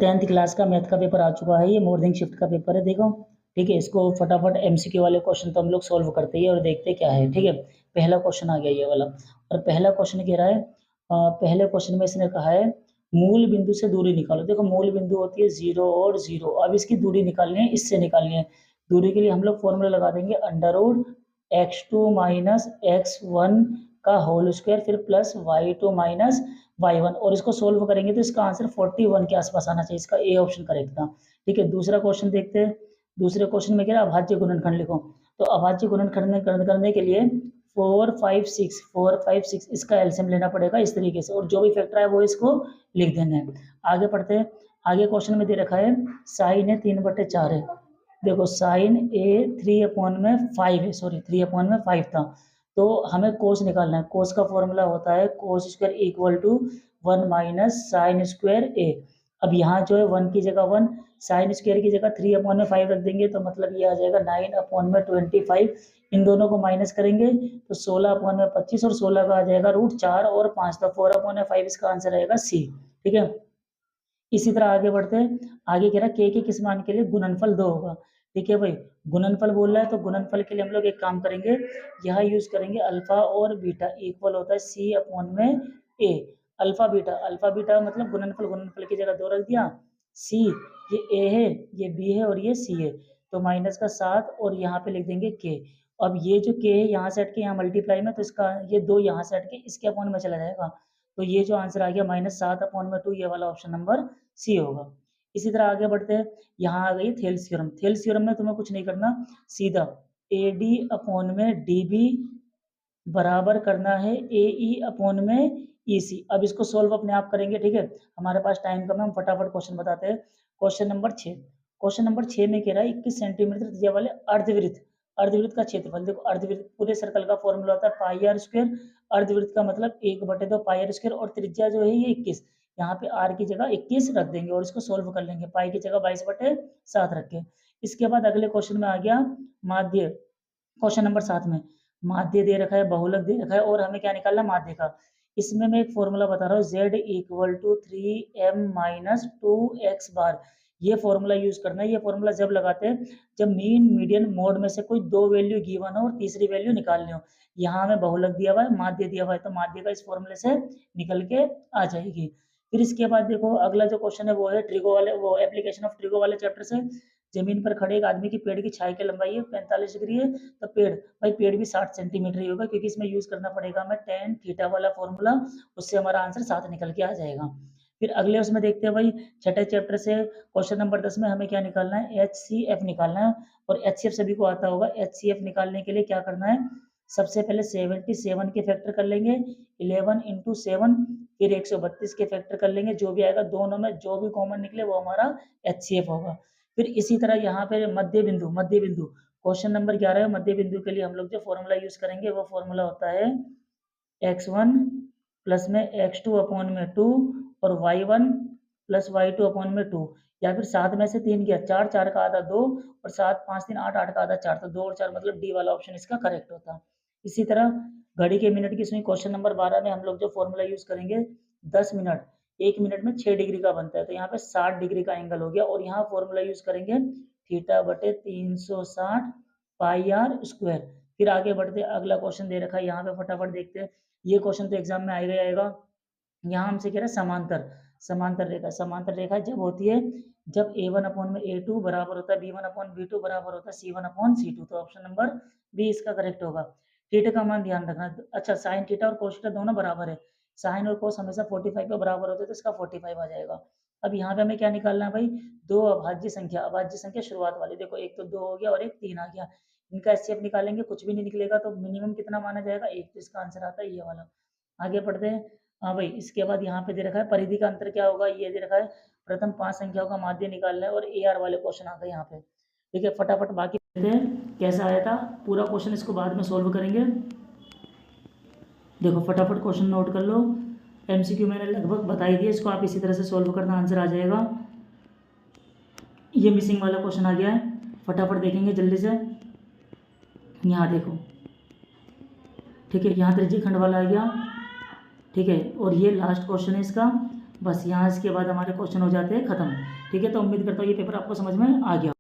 10th class का math का paper आ चुका है, ये मॉर्निंग शिफ्ट का पेपर है देखो। ठीक है, इसको फटाफट एमसीक्यू वाले क्वेश्चन तो हम लोग सॉल्व करते हैं और देखते क्या है। ठीक है, पहला क्वेश्चन आ गया ये वाला, और पहला क्वेश्चन कह रहा है पहले क्वेश्चन में इसने कहा है मूल बिंदु से दूरी निकालो। देखो मूल बिंदु होती है 0 और 0, अब इसकी दूरी निकालनी है, इससे निकालनी है। दूरी के लिए हम लोग फॉर्मूला लगा देंगे √x2 माइनस x1 का होल स्क्वायर, फिर प्लस y2 माइनस y1, और इसको सोल्व करेंगे तो इसका आंसर 41 के आसपास आना चाहिए। इसका ए ऑप्शन करेक्ट था। ठीक है, दूसरा क्वेश्चन देखते हैं। दूसरे क्वेश्चन में क्या है, अभाज्य गुणनखंड लिखो। तो अभाज्य गुणनखंड करने के लिए 4 5 6 इसका एलसीएम लेना पड़ेगा इस तरीके से, और जो भी फैक्टर है वो इसको लिख देना है। आगे पढ़ते हैं। आगे क्वेश्चन में दे रखा है साइन है 3/4 है। देखो साइन ए 3/5 है, सॉरी 3/5 था, तो हमें कोस निकालना है। कोस का फॉर्मूला होता है cos square equal to 1 minus sine square A. अब यहाँ जो है 1 की जगह 1, साइन स्क्वायर की जगह 3/5 रख देंगे, तो मतलब ये आ जाएगा 9/25। इन दोनों को माइनस करेंगे तो 16/25, और 16 का आ जाएगा √4 और 5, तो 4/5 इसका आंसर आएगा सी। ठीक है, इसी तरह आगे बढ़ते हैं। आगे कह रहा है के किस मान के लिए गुणनफल 2 होगा। ठीक है भाई, गुणनफल बोल रहा है तो गुणनफल के लिए हम लोग एक काम करेंगे, यहाँ यूज करेंगे अल्फा और बीटा इक्वल होता है C/A। अल्फा बीटा मतलब गुणनफल, गुणनफल की जगह 2 रख दिया। सी ये ए है, ये बी है और ये सी है, तो माइनस का 7 और यहाँ पे लिख देंगे के। अब ये जो के है यहाँ से हट के यहाँ मल्टीप्लाई में, तो इसका ये 2 यहाँ से हट के इसके अपॉन में चला जाएगा, तो ये जो आंसर आ गया -7/2, ये वाला ऑप्शन नंबर सी होगा। इसी तरह आगे बढ़ते हैं। यहाँ आ गई थेल्स थ्योरम। थेल्स थ्योरम में तुम्हें कुछ नहीं करना, सीधा AD/DB बराबर करना है AE/EC। अब इसको सोल्व अपने आप करेंगे। ठीक है, हमारे पास टाइम कम है, हम फटाफट क्वेश्चन बताते हैं। क्वेश्चन नंबर 6, क्वेश्चन नंबर 6 में कह रहा है 21 सेंटीमीटर त्रिज्या वाले अर्धवृत्त, अर्धवृत्त का क्षेत्रफल। देखो अर्धवृत्त पूरे सर्कल का फॉर्मूला होता है πr²। अर्धवृत्त का मतलब 1/2 πr², और त्रिज्या जो है ये 21, यहाँ पे r की जगह 21 रख देंगे और इसको सोल्व कर लेंगे, पाई की जगह 22/7 रख के। इसके बाद अगले क्वेश्चन में आ गया माध्य। क्वेश्चन नंबर 7 में माध्य दे रखा है, बहुलक दे रखा है, और हमें क्या निकालना है, माध्य का। इसमें मैं एक फॉर्मूला बता रहा हूँ, Z = 3m - 2x बार। ये फॉर्मूला यूज करना है। ये फॉर्मूला जब लगाते हैं जब मीन मीडियन मोड में से कोई 2 वैल्यू गिवन हो और तीसरी वैल्यू निकालनी हो। यहाँ हमें बहुलक दिया हुआ है, माध्य दिया हुआ है, तो माध्य का इस फॉर्मूले से निकल के आ जाएगी। फिर इसके बाद देखो अगला जो क्वेश्चन है वो है ट्रिगो वाले, वो एप्लीकेशन ऑफ ट्रिगो वाले चैप्टर से। जमीन पर खड़े एक आदमी की पेड़ की छाई की लंबाई है 45 डिग्री है, तो पेड़ भी 60 सेंटीमीटर ही होगा, क्योंकि इसमें यूज करना पड़ेगा हमें tan थीटा वाला फॉर्मूला, उससे हमारा आंसर 7 निकल के आ जाएगा। फिर अगले उसमें देखते हैं भाई, छठे चैप्टर से क्वेश्चन नंबर 10 में हमें क्या निकालना है, HCF निकालना है। और HCF सभी को आता होगा। HCF निकालने के लिए क्या करना है, सबसे पहले 77 के फैक्टर कर लेंगे, 11 × 7, फिर 132 के फैक्टर कर लेंगे, जो भी आएगा दोनों में जो भी कॉमन निकले वो हमारा HCF होगा। फिर इसी तरह यहाँ पे मध्य बिंदु क्वेश्चन नंबर 11 है। मध्य बिंदु के लिए हम लोग जो फॉर्मूला यूज करेंगे वो फॉर्मूला होता है x1 प्लस में x2/2 और y1 प्लस y2/2, या फिर 7 में से 3 गया, 4 4 का आधा 2 और 7 5 3 8 8 का आधा 4, तो 2 और 4 मतलब डी वाला ऑप्शन इसका करेक्ट होता। इसी तरह घड़ी के मिनट की सुई क्वेश्चन नंबर 12 में हम लोग जो फॉर्मूला यूज करेंगे 10 मिनट 1 मिनट में 6 डिग्री का बनता है, तो यहाँ पे 60 डिग्री का एंगल हो गया, और यहाँ फॉर्मूला यूज करेंगे θ/360 πr²। फिर आगे बढ़ते अगला क्वेश्चन दे रखा है, यहाँ पे फटाफट देखते हैं। ये क्वेश्चन तो एग्जाम में आएगा। यहाँ हमसे कह रहा है समांतर रेखा जब होती है जब A1/A2 बराबर होता है B1/B2 बराबर होता है C1/C2, तो ऑप्शन नंबर बी इसका करेक्ट होगा। थीटा का मान ध्यान रखना। अच्छा, साइन थीटा और कोस थीटा दोनों बराबर है, साइन और कोस हमेशा 45 पे बराबर होते हैं, तो इसका 45 आ जाएगा। अब यहाँ पे हमें क्या निकालना है भाई, दो अभाज्य संख्या शुरुआत वाली। देखो एक तो 2 हो गया और एक 3 आ गया, इनका एचसीएफ निकालेंगे, कुछ भी नहीं निकलेगा तो मिनिमम कितना माना जाएगा 1, तो इसका आंसर आता है ये वाला। आगे बढ़ते हैं। हाँ भाई, इसके बाद यहाँ पे दे रखा है परिधि का अंतर क्या होगा, ये दे रखा है प्रथम 5 संख्याओं का माध्य निकालना है, और AR वाले क्वेश्चन आ गए यहाँ पे। ठीक है, फटाफट बाकी देखते हैं कैसा आया था पूरा क्वेश्चन, इसको बाद में सोल्व करेंगे। देखो फटाफट क्वेश्चन नोट कर लो, एमसीक्यू मैंने लगभग बता ही दिया, इसको आप इसी तरह से सोल्व करना, आंसर आ जाएगा। ये मिसिंग वाला क्वेश्चन आ गया है, फटाफट देखेंगे जल्दी से। यहाँ देखो, ठीक है, यहाँ त्रिज्यी खंड वाला आ गया। ठीक है, और ये लास्ट क्वेश्चन है इसका, बस यहाँ इसके बाद हमारे क्वेश्चन हो जाते हैं ख़त्म। ठीक है, तो उम्मीद करता हूँ ये पेपर आपको समझ में आ गया।